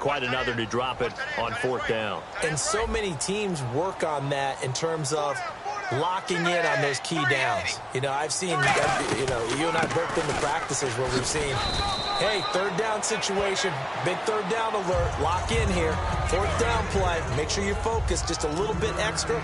quite another to drop it on 4th down. And so many teams work on that in terms of locking in on those key downs. I've seen, you and I both been to practices where we've seen, hey, 3rd down situation, big 3rd down alert, lock in here, 4th down play, make sure you focus just a little bit extra.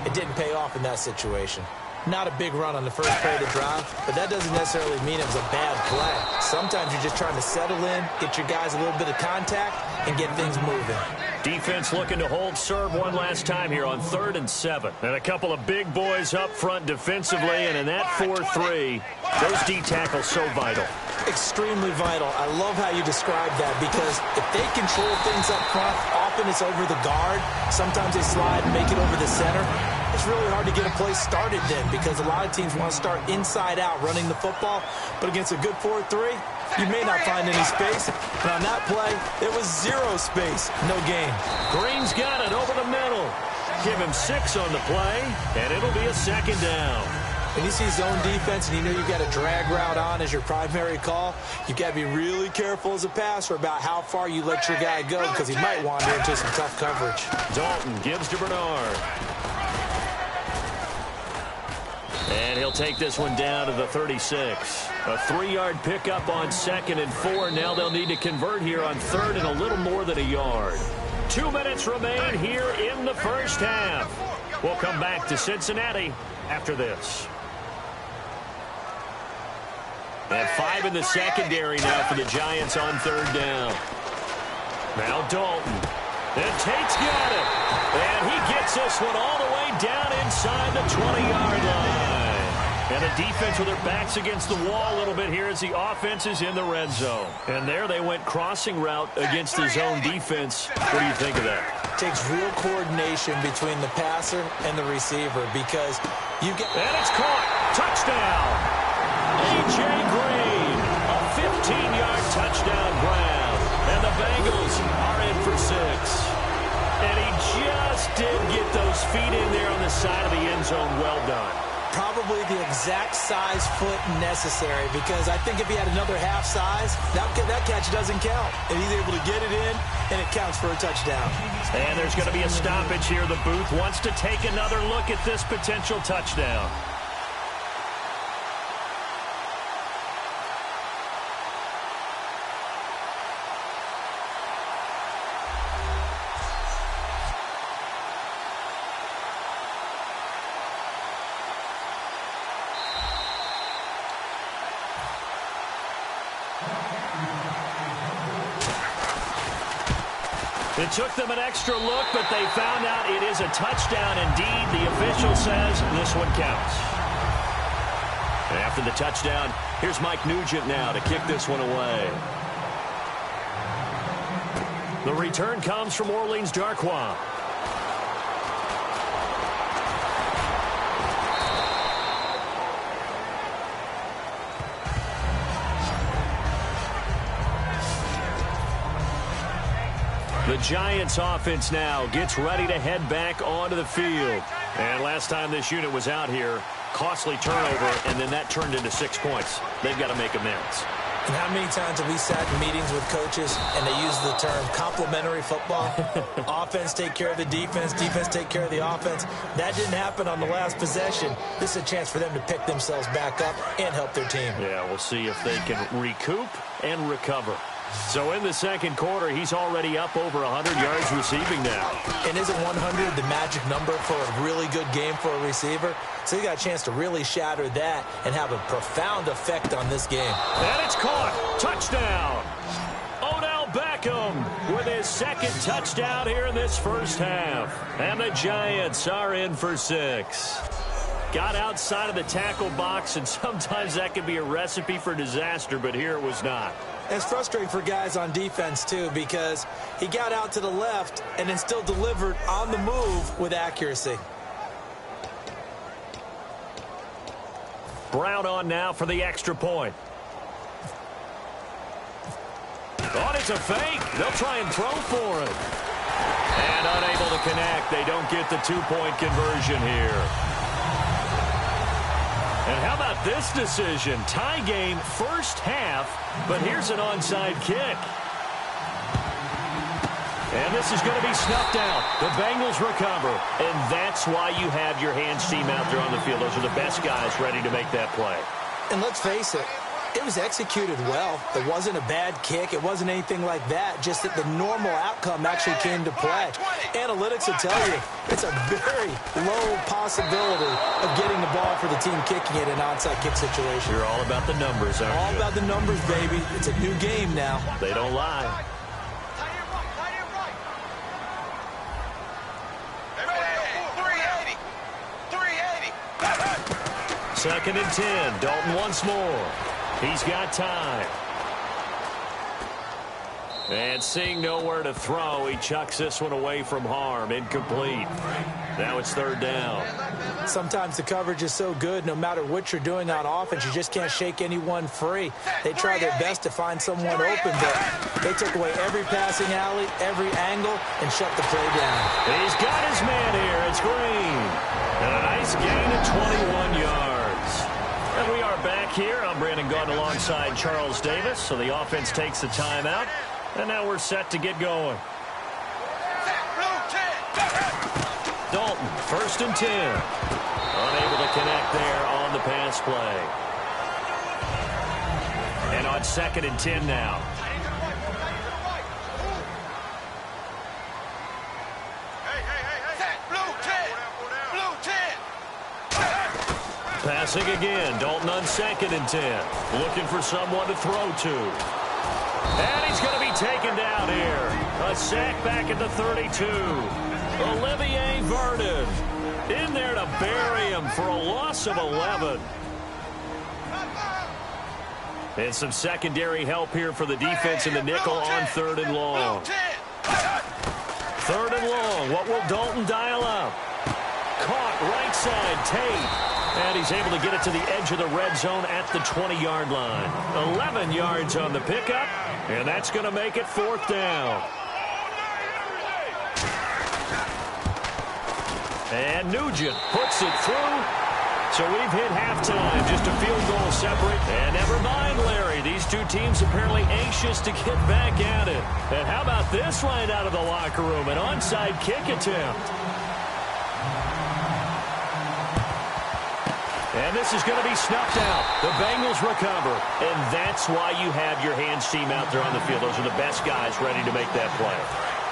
It didn't pay off in that situation. Not a big run on the first play of the drive, but that doesn't necessarily mean it was a bad play. Sometimes you're just trying to settle in, get your guys a little bit of contact, and get things moving. Defense looking to hold serve one last time here on 3rd and 7. And a couple of big boys up front defensively, and in that 4-3, those D tackles so vital. Extremely vital. I love how you describe that, because if they control things up front, often it's over the guard. Sometimes they slide and make it over the center. It's really hard to get a play started then, because a lot of teams want to start inside out running the football. But against a good 4-3, you may not find any space. But on that play, there was 0 space. No gain. Green's got it over the middle. Give him 6 on the play, and it'll be a 2nd down. When you see zone defense and you know you've got a drag route on as your primary call, you've got to be really careful as a passer about how far you let your guy go, because he might wander into some tough coverage. Dalton gives to Bernard. And he'll take this one down to the 36. A 3-yard pickup on 2nd and 4. Now they'll need to convert here on 3rd and a little more than a yard. 2 minutes remain here in the first half. We'll come back to Cincinnati after this. And 5 in the secondary now for the Giants on 3rd down. Now Dalton. And Tate's got it. And he gets this one all the way down inside the 20-yard line. And a defense with their backs against the wall a little bit here as the offense is in the red zone. And there they went crossing route against the zone defense. What do you think of that? Takes real coordination between the passer and the receiver, because you get... And it's caught. Touchdown. A.J. Green. A 15-yard touchdown grab. And the Bengals are in for 6. And he just did get those feet in there on the side of the end zone. Well done. Probably the exact size foot necessary, because I think if he had another half size, that catch doesn't count. And he's able to get it in, and it counts for a touchdown. And there's going to be a stoppage here. The booth wants to take another look at this potential touchdown. It took them an extra look, but they found out it is a touchdown indeed. The official says this one counts. And after the touchdown, here's Mike Nugent now to kick this one away. The return comes from Orleans Darkwa. The Giants offense now gets ready to head back onto the field. And last time this unit was out here, costly turnover, and then that turned into 6 points. They've got to make amends. And how many times have we sat in meetings with coaches and they use the term complementary football? Offense take care of the defense, defense take care of the offense. That didn't happen on the last possession. This is a chance for them to pick themselves back up and help their team. Yeah, we'll see if they can recoup and recover. So in the second quarter, he's already up over 100 yards receiving now. And isn't 100 the magic number for a really good game for a receiver? So you got a chance to really shatter that and have a profound effect on this game. And it's caught. Touchdown. Odell Beckham with his second touchdown here in this first half. And the Giants are in for 6. Got outside of the tackle box, and sometimes that can be a recipe for disaster, but here it was not. It's frustrating for guys on defense, too, because he got out to the left and then still delivered on the move with accuracy. Brown on now for the extra point. Thought it's a fake. They'll try and throw for it. And unable to connect. They don't get the 2-point conversion here. And how about this decision? Tie game first half, but here's an onside kick. And this is going to be snuffed out. The Bengals recover. And that's why you have your hands team out there on the field. Those are the best guys ready to make that play. And let's face it, it was executed well. It wasn't a bad kick. It wasn't anything like that. Just that the normal outcome actually came to play. Analytics will tell you it's a very low possibility of getting the ball for the team kicking it in an onside kick situation. You're all about the numbers, aren't you? All about the numbers, baby. It's a new game now. They don't lie. Second and 10. Dalton once more. He's got time. And seeing nowhere to throw, he chucks this one away from harm. Incomplete. Now it's third down. Sometimes the coverage is so good, no matter what you're doing on offense, you just can't shake anyone free. They try their best to find someone open, but they took away every passing alley, every angle, and shut the play down. He's got his man here. It's Green. And a nice gain of 21 yards. And we are back here. I'm Brandon Gaunt alongside Charles Davis. So the offense takes the timeout. And now we're set to get going. Dalton, first and 10. Unable to connect there on the pass play. And on second and 10 now. Passing again. Dalton on second and 10. Looking for someone to throw to. And he's going to be taken down here. A sack back at the 32. Olivier Vernon in there to bury him for a loss of 11. And some secondary help here for the defense in the nickel on third and long. Third and long. What will Dalton dial up? Caught right side, Tate. And he's able to get it to the edge of the red zone at the 20-yard line. 11 yards on the pickup, and that's going to make it fourth down. And Nugent puts it through. So we've hit halftime, just a field goal separate. And never mind, Larry, these two teams apparently anxious to get back at it. And how about this right out of the locker room, an onside kick attempt. And this is going to be snuffed out. The Bengals recover. And that's why you have your hands team out there on the field. Those are the best guys ready to make that play.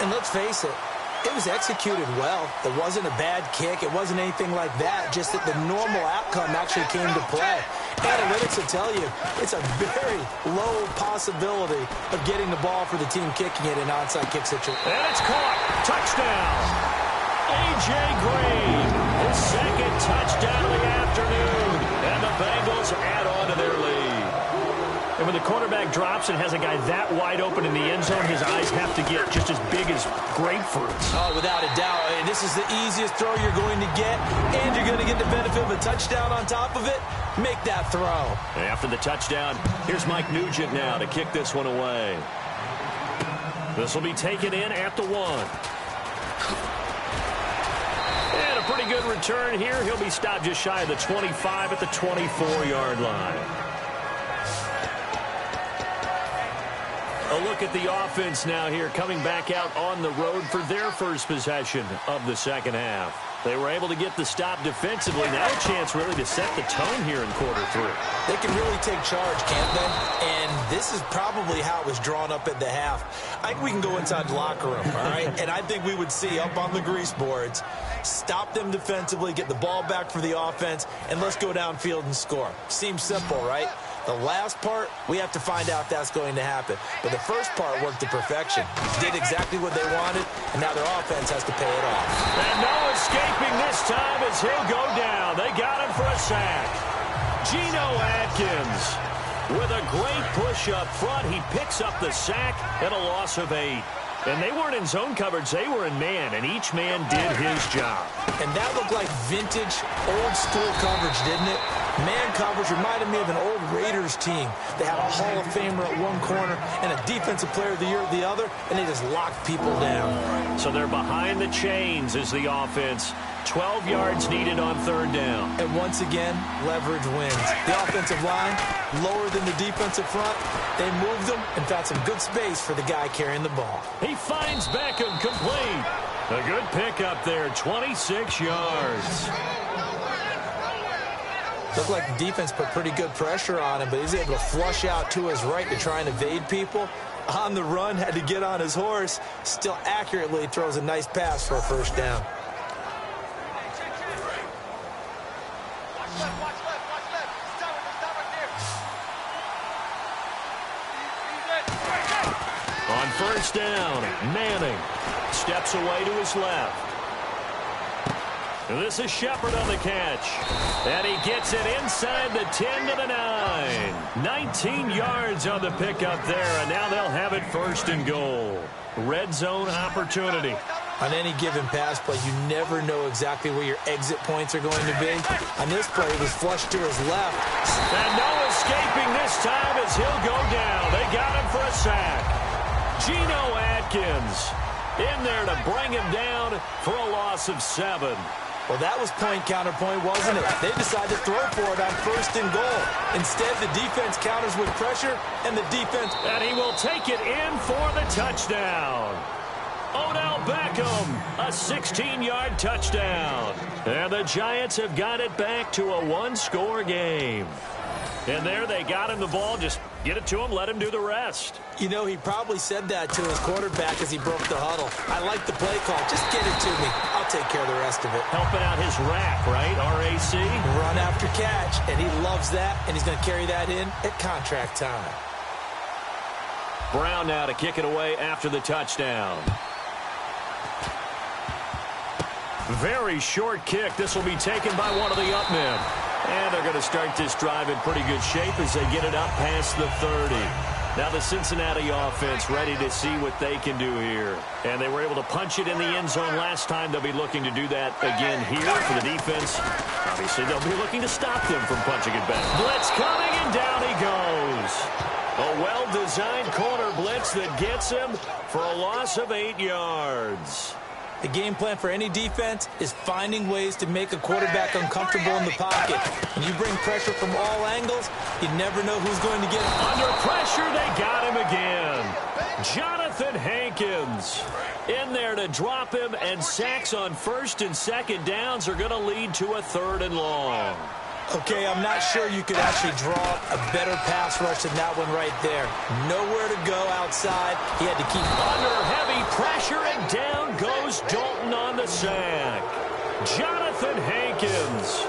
And let's face it, it was executed well. It wasn't a bad kick. It wasn't anything like that. Just that the normal outcome actually came to play. Analytics will tell you it's a very low possibility of getting the ball for the team kicking it in an onside kick situation. And it's caught. Touchdown. A.J. Green, his second touchdown of the afternoon. And the Bengals add on to their lead. And when the quarterback drops and has a guy that wide open in the end zone, his eyes have to get just as big as grapefruits. Oh, without a doubt. And this is the easiest throw you're going to get, and you're going to get the benefit of a touchdown on top of it. Make that throw. After the touchdown, here's Mike Nugent now to kick this one away. This will be taken in at the 1. And a pretty good return here. He'll be stopped just shy of the 25 at the 24-yard line. A look at the offense now here, coming back out on the road for their first possession of the second half. They were able to get the stop defensively. Now a chance really to set the tone here in quarter 3. They can really take charge, can't they? And this is probably how it was drawn up at the half. I think we can go inside the locker room, all right? And I think we would see up on the grease boards, stop them defensively, get the ball back for the offense, and let's go downfield and score. Seems simple, right? The last part, we have to find out if that's going to happen. But the first part worked to perfection. Did exactly what they wanted, and now their offense has to pay it off. And no escaping this time as he'll go down. They got him for a sack. Geno Atkins with a great push up front. He picks up the sack and a loss of 8. And they weren't in zone coverage. They were in man, and each man did his job. And that looked like vintage, old-school coverage, didn't it? Man coverage reminded me of an old Raiders team. They had a Hall of Famer at one corner and a Defensive Player of the Year at the other, and they just locked people down. So they're behind the chains as the offense. 12 yards needed on third down. And once again, leverage wins. The offensive line, lower than the defensive front. They moved them and found some good space for the guy carrying the ball. He finds Beckham complete. A good pickup there, 26 yards. Looked like the defense put pretty good pressure on him, but he's able to flush out to his right to try and evade people. On the run, had to get on his horse. Still accurately throws a nice pass for a first down. On first down, Manning steps away to his left. This is Shepard on the catch. And he gets it inside the 10 to the 9. 19 yards on the pickup there, and now they'll have it first and goal. Red zone opportunity. On any given pass play, you never know exactly where your exit points are going to be. On this play, it was flushed to his left. And no escaping this time as he'll go down. They got him for a sack. Geno Atkins in there to bring him down for a loss of 7. Well, that was point-counterpoint, wasn't it? They decided to throw for it on first and goal. Instead, the defense counters with pressure, and the defense... And he will take it in for the touchdown. Odell Beckham, a 16-yard touchdown. And the Giants have got it back to a one-score game. And there they got him the ball. Just get it to him, let him do the rest. You know, he probably said that to his quarterback as he broke the huddle. I like the play call. Just get it to me. I'll take care of the rest of it. Helping out his rack, right? RAC? Run after catch, and he loves that, and he's going to carry that in at contract time. Brown now to kick it away after the touchdown. Very short kick. This will be taken by one of the up men. And they're going to start this drive in pretty good shape as they get it up past the 30. Now the Cincinnati offense ready to see what they can do here. And they were able to punch it in the end zone last time. They'll be looking to do that again here for the defense. Obviously, they'll be looking to stop them from punching it back. Blitz coming, and down he goes. A well-designed corner blitz that gets him for a loss of 8 yards. The game plan for any defense is finding ways to make a quarterback uncomfortable in the pocket. When you bring pressure from all angles, you never know who's going to get under pressure. They got him again. Jonathan Hankins in there to drop him, and sacks on first and second downs are going to lead to a 3rd and long. Okay, I'm not sure you could actually draw a better pass rush than that one right there. Nowhere to go outside. He had to keep under heavy pressure, and down goes Dalton on the sack. Jonathan Hankins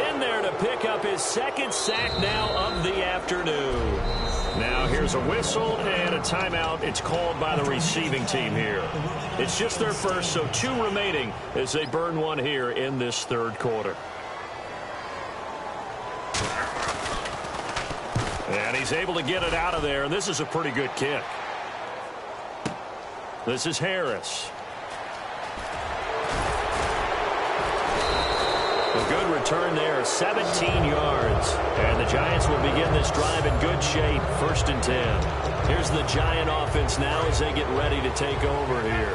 in there to pick up his 2nd sack now of the afternoon. Now here's a whistle and a timeout. It's called by the receiving team here. It's just their first, so 2 remaining as they burn one here in this 3rd quarter. And he's able to get it out of there, and this is a pretty good kick. This is Harris. A good return there, 17 yards. And the Giants will begin this drive in good shape, 1st and 10. Here's the Giant offense now as they get ready to take over here.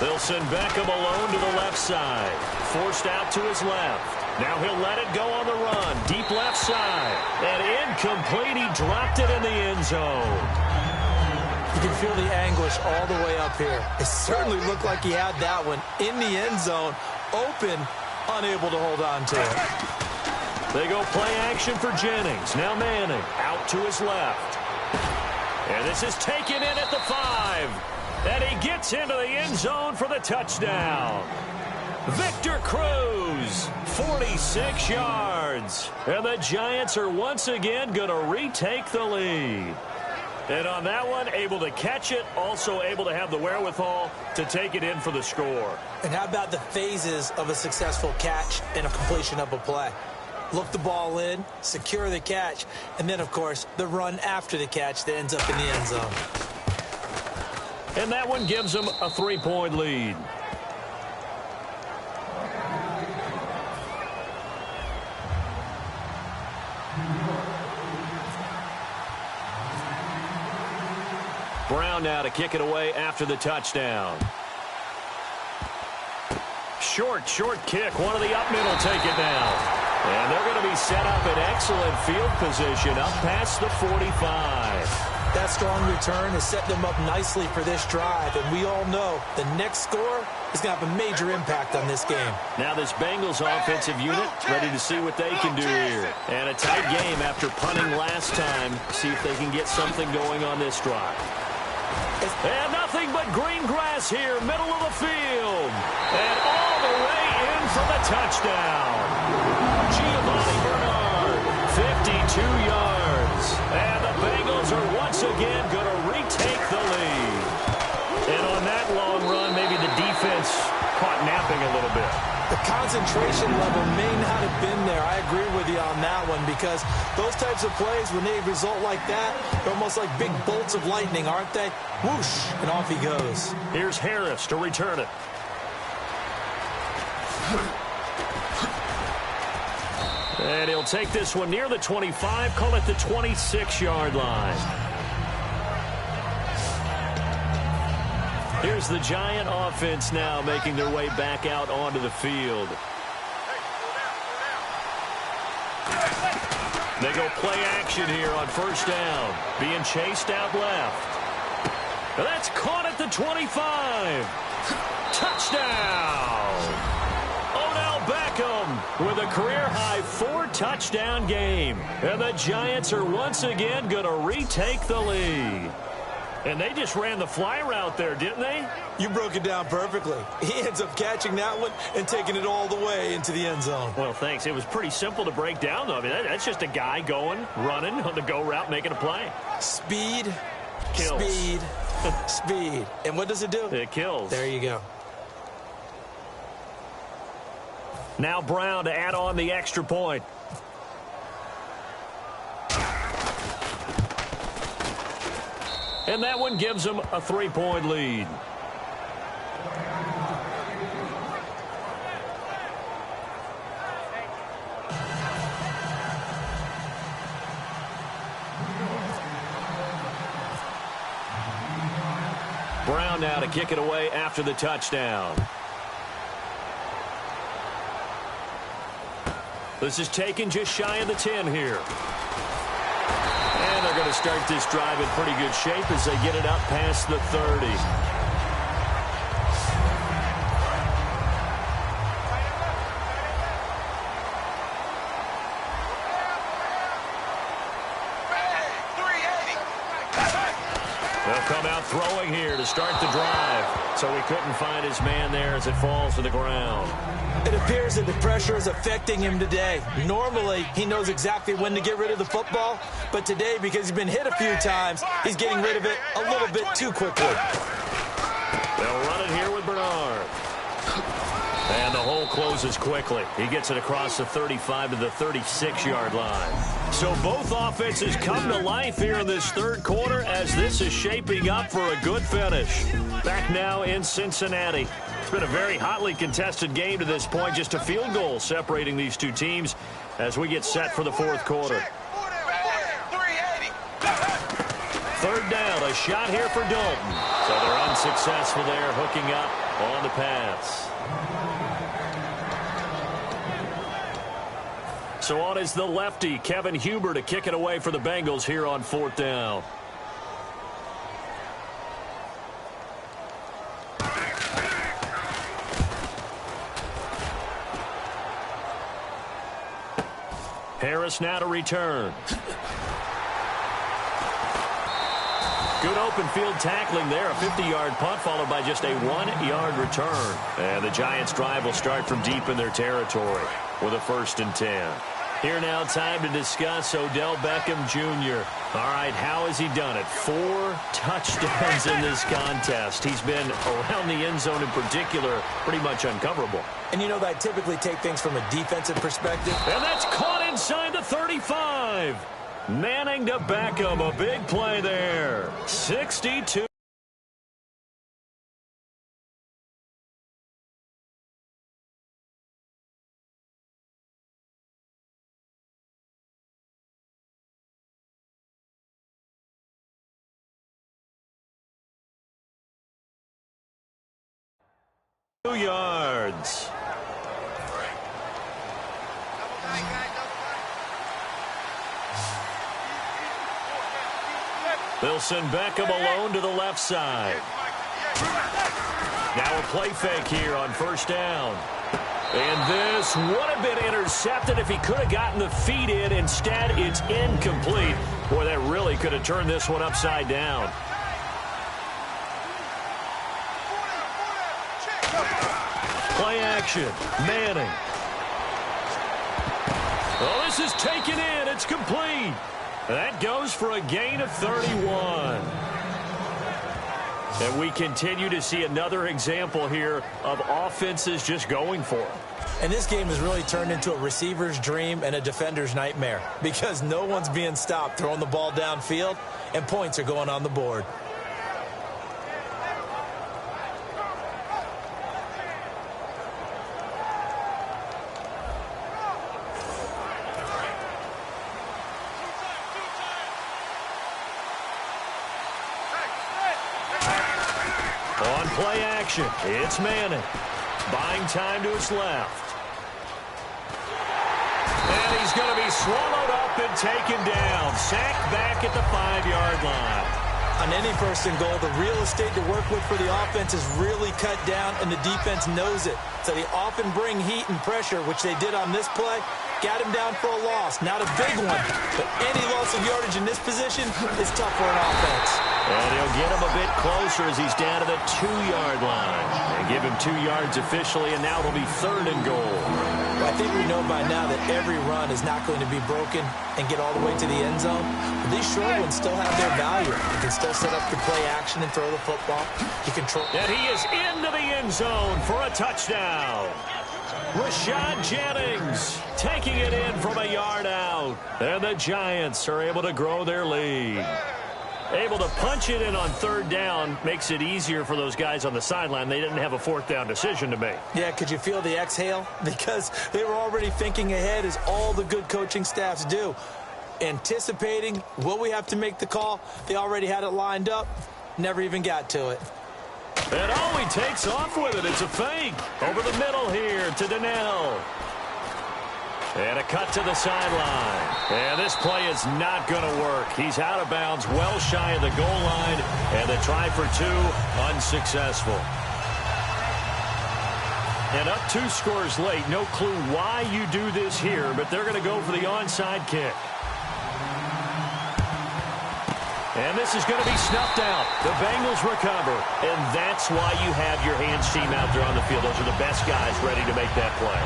They'll send Beckham alone to the left side. Forced out to his left. Now he'll let it go on the run. Deep left side. And incomplete. He dropped it in the end zone. You can feel the anguish all the way up here. It certainly looked like he had that one in the end zone. Open, unable to hold on to it. They go play action for Jennings. Now Manning out to his left. And this is taken in at the 5. And he gets into the end zone for the touchdown. Victor Cruz, 46 yards. And the Giants are once again going to retake the lead. And on that one, able to catch it, also able to have the wherewithal to take it in for the score. And how about the phases of a successful catch and a completion of a play? Look the ball in, secure the catch, and then, of course, the run after the catch that ends up in the end zone. And that one gives them a 3-point lead. Brown now to kick it away after the touchdown. Short kick. One of the up middle take it down. And they're going to be set up in excellent field position up past the 45. That strong return has set them up nicely for this drive, and we all know the next score is going to have a major impact on this game. Now this Bengals offensive unit ready to see what they can do here. And a tight game after punting last time. See if they can get something going on this drive. And nothing but green grass here, middle of the field. And all the way in for the touchdown. Giovanni Bernard, 52 yards. And the Bengals are once again going to retake the lead. And on that long run, maybe the defense caught napping a little bit. The concentration level may not have been there. I agree with you on that one, because those types of plays, when they result like that, they're almost like big bolts of lightning, aren't they? Whoosh, and off he goes. Here's Harris to return it. And he'll take this one near the 25, call it the 26-yard line. Here's the Giant offense now making their way back out onto the field. They go play action here on first down. Being chased out left. That's caught at the 25. Touchdown! Odell Beckham with a career-high 4-touchdown game. And the Giants are once again going to retake the lead. And they just ran the fly route there, didn't they? You broke it down perfectly. He ends up catching that one and taking it all the way into the end zone. Well, thanks. It was pretty simple to break down, though. I mean, that's just a guy going, running on the go route, making a play. Speed, kills. Speed, speed. And what does it do? It kills. There you go. Now Brown to add on the extra point. And that one gives them a 3-point lead. Brown now to kick it away after the touchdown. This is taken just shy of the 10 here. And they're going to start this drive in pretty good shape as they get it up past the 30. They'll come out throwing here to start the drive. So he couldn't find his man there as it falls to the ground. It appears that the pressure is affecting him today. Normally, he knows exactly when to get rid of the football, but today, because he's been hit a few times, he's getting rid of it a little bit too quickly. They'll run it here with Bernard. And the hole closes quickly. He gets it across the 35 to the 36-yard line. So both offenses come to life here in this third quarter as this is shaping up for a good finish. Back now in Cincinnati. It's been a very hotly contested game to this point. Just a field goal separating these two teams as we get set for the fourth quarter. Third down, a shot here for Dalton. So they're unsuccessful there, hooking up on the pass. So on is the lefty, Kevin Huber, to kick it away for the Bengals here on fourth down. Harris now to return. Good open field tackling there. A 50-yard punt followed by just a 1-yard return. And the Giants' drive will start from deep in their territory with a 1st and 10. Here now, time to discuss Odell Beckham Jr. All right, how has he done it? 4 touchdowns in this contest. He's been around the end zone in particular, pretty much uncoverable. And you know that I typically take things from a defensive perspective. And that's caught inside the 35. Manning to Beckham, a big play there. 62. 2 yards. They'll send Beckham alone to the left side. Now a play fake here on first down. And this would have been intercepted if he could have gotten the feet in. Instead, it's incomplete. Boy, that really could have turned this one upside down. Play action. Manning. Oh, this is taken in. It's complete. That goes for a gain of 31. And we continue to see another example here of offenses just going for it. And this game has really turned into a receiver's dream and a defender's nightmare because no one's being stopped throwing the ball downfield, and points are going on the board. On play action, it's Manning. Buying time to his left. And he's going to be swallowed up and taken down. Sacked back at the 5-yard line. On any first and goal, the real estate to work with for the offense is really cut down, and the defense knows it. So they often bring heat and pressure, which they did on this play. Got him down for a loss. Not a big one, but any loss of yardage in this position is tough for an offense. And he'll get him a bit closer as he's down to the 2-yard line. They give him 2 yards officially, and now it'll be 3rd and goal. Well, I think we know by now that every run is not going to be broken and get all the way to the end zone. But these short ones still have their value. You can still set up your play action and throw the football. You control. And he is into the end zone for a touchdown. Rashad Jennings taking it in from a yard out. And the Giants are able to grow their lead. Able to punch it in on 3rd down makes it easier for those guys on the sideline. They didn't have a 4th down decision to make. Yeah, could you feel the exhale? Because they were already thinking ahead, as all the good coaching staffs do. Anticipating, will we have to make the call? They already had it lined up. Never even got to it. And oh, he takes off with it. It's a fake. Over the middle here to Donnell. And a cut to the sideline. And this play is not going to work. He's out of bounds, well shy of the goal line. And the try for 2, unsuccessful. And up 2 scores late. No clue why you do this here, but they're going to go for the onside kick. And this is going to be snuffed out. The Bengals recover. And that's why you have your hands team out there on the field. Those are the best guys ready to make that play.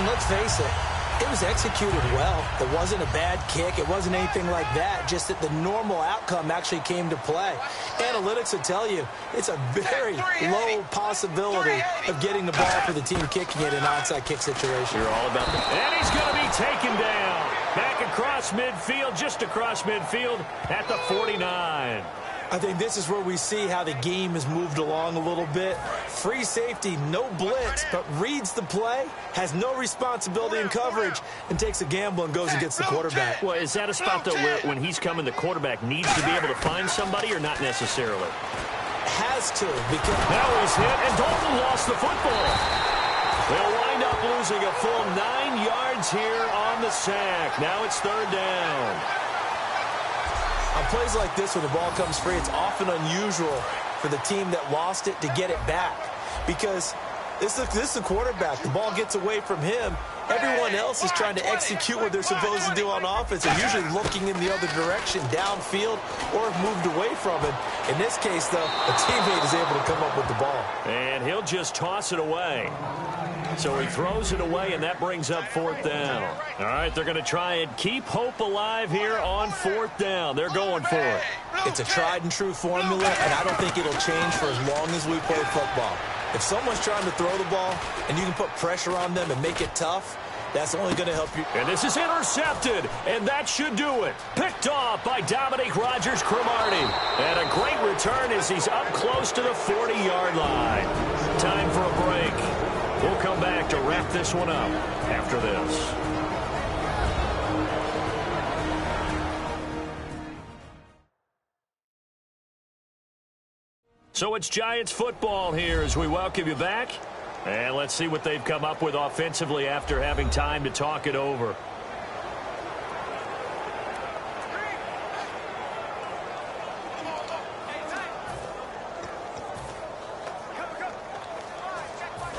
And let's face it, it was executed well. It wasn't a bad kick. It wasn't anything like that. Just that the normal outcome actually came to play. Analytics will tell you it's a very low possibility of getting the ball for the team kicking it in an onside kick situation. You're all about that. And he's going to be taken down. Back across midfield, just across midfield at the 49. I think this is where we see how the game has moved along a little bit. Free safety, no blitz, but reads the play, has no responsibility in coverage, and takes a gamble and goes and gets the quarterback. Well, is that a spot, though, where when he's coming, the quarterback needs to be able to find somebody or not necessarily? Has to, because... Now he's hit, and Dalton lost the football. They'll wind up losing a full 9 yards here on the sack. Now it's 3rd down. On plays like this, when the ball comes free, it's often unusual for the team that lost it to get it back. Because this is the quarterback. The ball gets away from him. Everyone else is trying to execute what they're supposed to do on offense. They're usually looking in the other direction, downfield, or moved away from it. In this case, though, a teammate is able to come up with the ball. And he'll just toss it away. So he throws it away, and that brings up 4th down. All right, they're going to try and keep hope alive here on 4th down. They're going for it. It's a tried-and-true formula, and I don't think it'll change for as long as we play football. If someone's trying to throw the ball and you can put pressure on them and make it tough, that's only going to help you. And this is intercepted, and that should do it. Picked off by Dominique Rodgers-Cromartie. And a great return as he's up close to the 40-yard line. Time for a break. We'll come back to wrap this one up after this. So it's Giants football here as we welcome you back. And let's see what they've come up with offensively after having time to talk it over.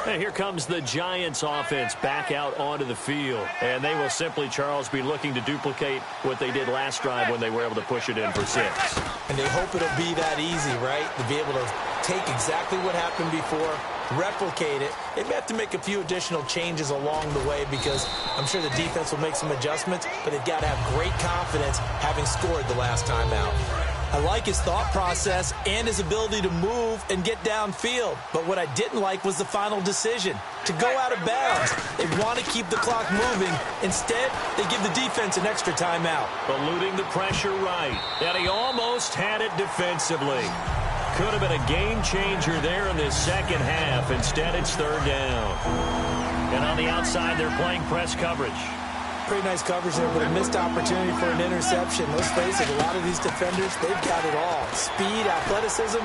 And here comes the Giants offense back out onto the field. And they will simply, Charles, be looking to duplicate what they did last drive when they were able to push it in for 6. And they hope it'll be that easy, right? To be able to take exactly what happened before, replicate it. They may have to make a few additional changes along the way because I'm sure the defense will make some adjustments, but they've got to have great confidence having scored the last time out. I like his thought process and his ability to move and get downfield. But what I didn't like was the final decision, to go out of bounds. They want to keep the clock moving. Instead, they give the defense an extra timeout. Eluding the pressure right. And he almost had it defensively. Could have been a game changer there in this second half. Instead, it's 3rd down. And on the outside, they're playing press coverage. Pretty nice coverage there, but a missed opportunity for an interception. Let's face it, a lot of these defenders, they've got it all. Speed, athleticism,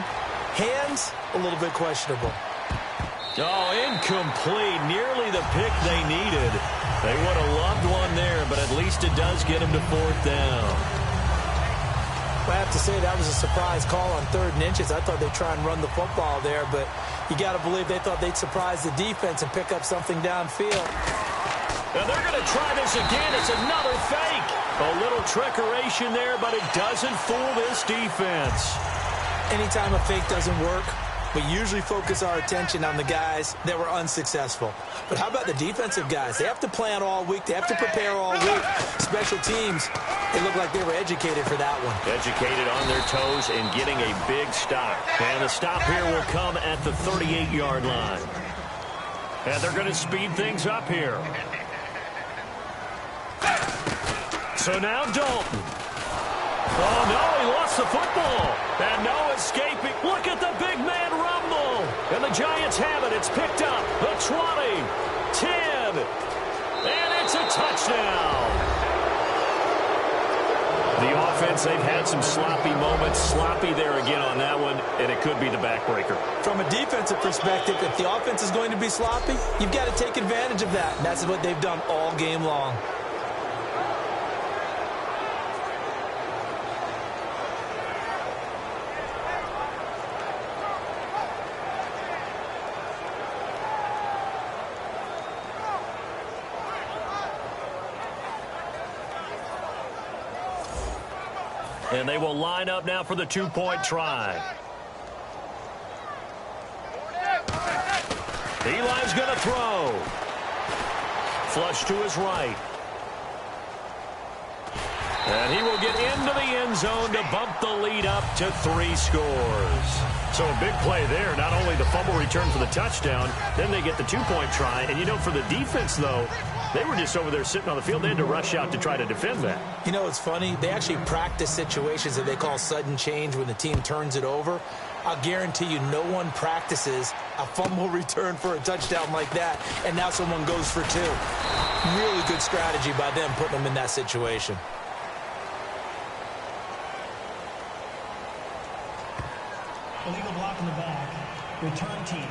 hands, a little bit questionable. Oh, incomplete. Nearly the pick they needed. They would have loved one there, but at least it does get them to 4th down. I have to say that was a surprise call on 3rd and inches. I thought they'd try and run the football there, but you got to believe they thought they'd surprise the defense and pick up something downfield. And they're going to try this again. It's another fake. A little trickeration there, but it doesn't fool this defense. Anytime a fake doesn't work, we usually focus our attention on the guys that were unsuccessful. But how about the defensive guys? They have to plan all week. They have to prepare all week. Special teams, they look like they were educated for that one. Educated on their toes and getting a big stop. And the stop here will come at the 38-yard line. And they're going to speed things up here. So now Dalton. Oh, no, he lost the football. And no escaping. Look at the big man rumble. And the Giants have it. It's picked up. The 20, 10, and it's a touchdown. The offense, they've had some sloppy moments. Sloppy there again on that one, and it could be the backbreaker. From a defensive perspective, if the offense is going to be sloppy, you've got to take advantage of that. And that's what they've done all game long. And they will line up now for the 2-point try. Eli's going to throw. Flush to his right. And he will get into the end zone to bump the lead up to 3 scores. So a big play there. Not only the fumble return for the touchdown, then they get the 2-point try. And, you know, for the defense, though, they were just over there sitting on the field. They had to rush out to try to defend that. You know, it's funny. They actually practice situations that they call sudden change when the team turns it over. I'll guarantee you no one practices a fumble return for a touchdown like that, and now someone goes for 2. Really good strategy by them putting them in that situation. Illegal block in the back. Return team.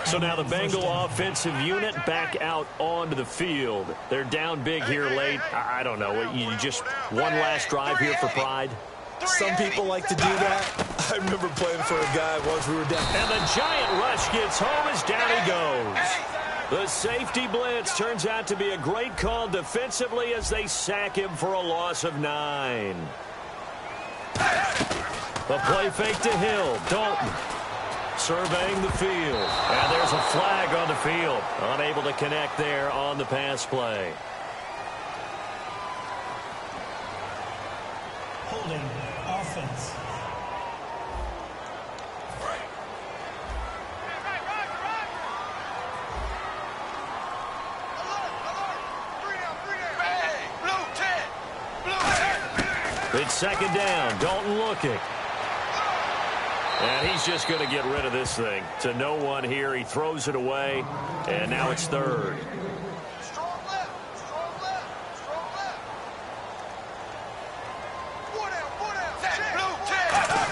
So now the Bengal offensive unit back out onto the field. They're down big here late. I don't know. You just one last drive here for pride. Some people like to do that. I remember playing for a guy once we were down. And the giant rush gets home as down he goes. The safety blitz turns out to be a great call defensively as they sack him for a loss of 9. The play fake to Hill. Dalton surveying the field. And there's a flag on the field. Unable to connect there on the pass play. Holding offense. It's second down. Dalton looking. And he's just going to get rid of this thing. To no one here. He throws it away. And now it's third. Strong left. Strong left. Strong left. 4 down.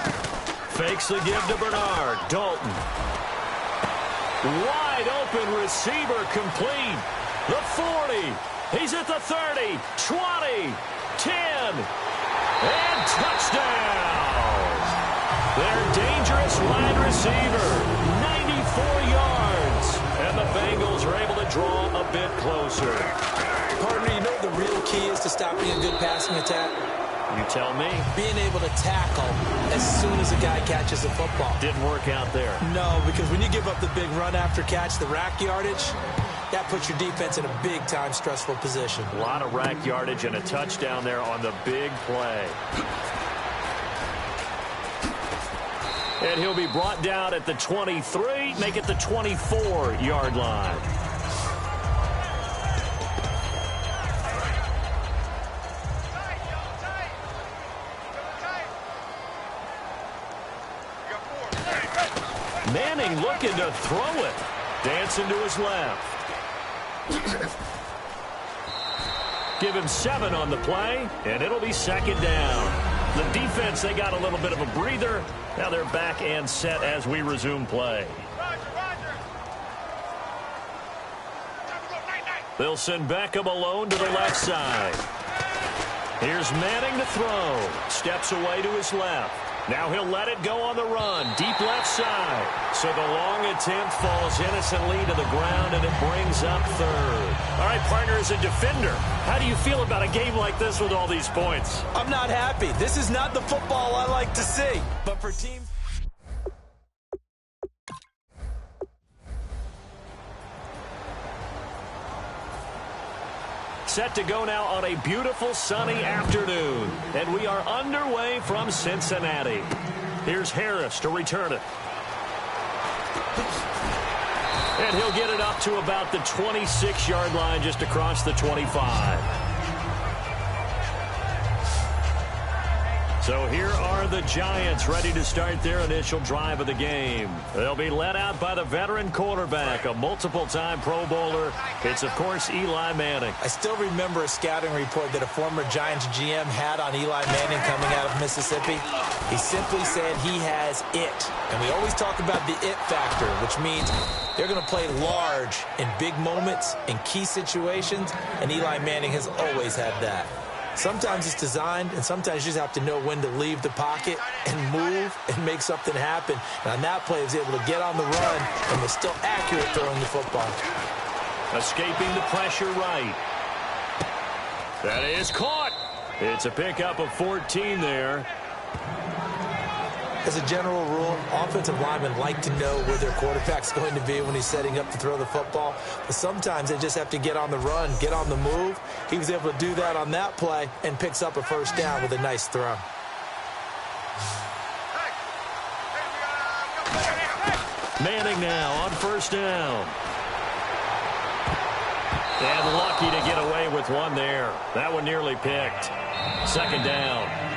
Fakes the give to Bernard. Dalton. Wide open receiver complete. The 40. He's at the 30, 20, 10, and touchdown. Their dangerous wide receiver, 94 yards. And the Bengals are able to draw a bit closer. Partner, you know what the real key is to stopping a good passing attack? You tell me. Being able to tackle as soon as a guy catches a football. Didn't work out there. No, because when you give up the big run after catch, the rack yardage, that puts your defense in a big-time stressful position. A lot of rack yardage and a touchdown there on the big play. And he'll be brought down at the 23, make it the 24-yard line. Manning looking to throw it. Dancing to his left. Give him 7 on the play, and it'll be second down. The defense, they got a little bit of a breather. Now they're back and set as we resume play. They'll send Beckham alone to the left side. Here's Manning to throw. Steps away to his left. Now he'll let it go on the run. Deep left side. So the long attempt falls innocently to the ground, and it brings up third. All right, partner, as a defender, how do you feel about a game like this with all these points? I'm not happy. This is not the football I like to see. But for teams... Set to go now on a beautiful sunny afternoon. And we are underway from Cincinnati. Here's Harris to return it. And he'll get it up to about the 26-yard line, just across the 25. So here are the Giants ready to start their initial drive of the game. They'll be led out by the veteran quarterback, a multiple-time Pro Bowler. It's, of course, Eli Manning. I still remember a scouting report that a former Giants GM had on Eli Manning coming out of Mississippi. He simply said he has it. And we always talk about the it factor, which means they're going to play large in big moments, in key situations, and Eli Manning has always had that. Sometimes it's designed, and sometimes you just have to know when to leave the pocket and move and make something happen. And on that play, he was able to get on the run and was still accurate throwing the football. Escaping the pressure right. That is caught. It's a pickup of 14 there. As a general rule, offensive linemen like to know where their quarterback's going to be when he's setting up to throw the football. But sometimes they just have to get on the run, get on the move. He was able to do that on that play and picks up a first down with a nice throw. Manning now on first down. And lucky to get away with one there. That one nearly picked. Second down.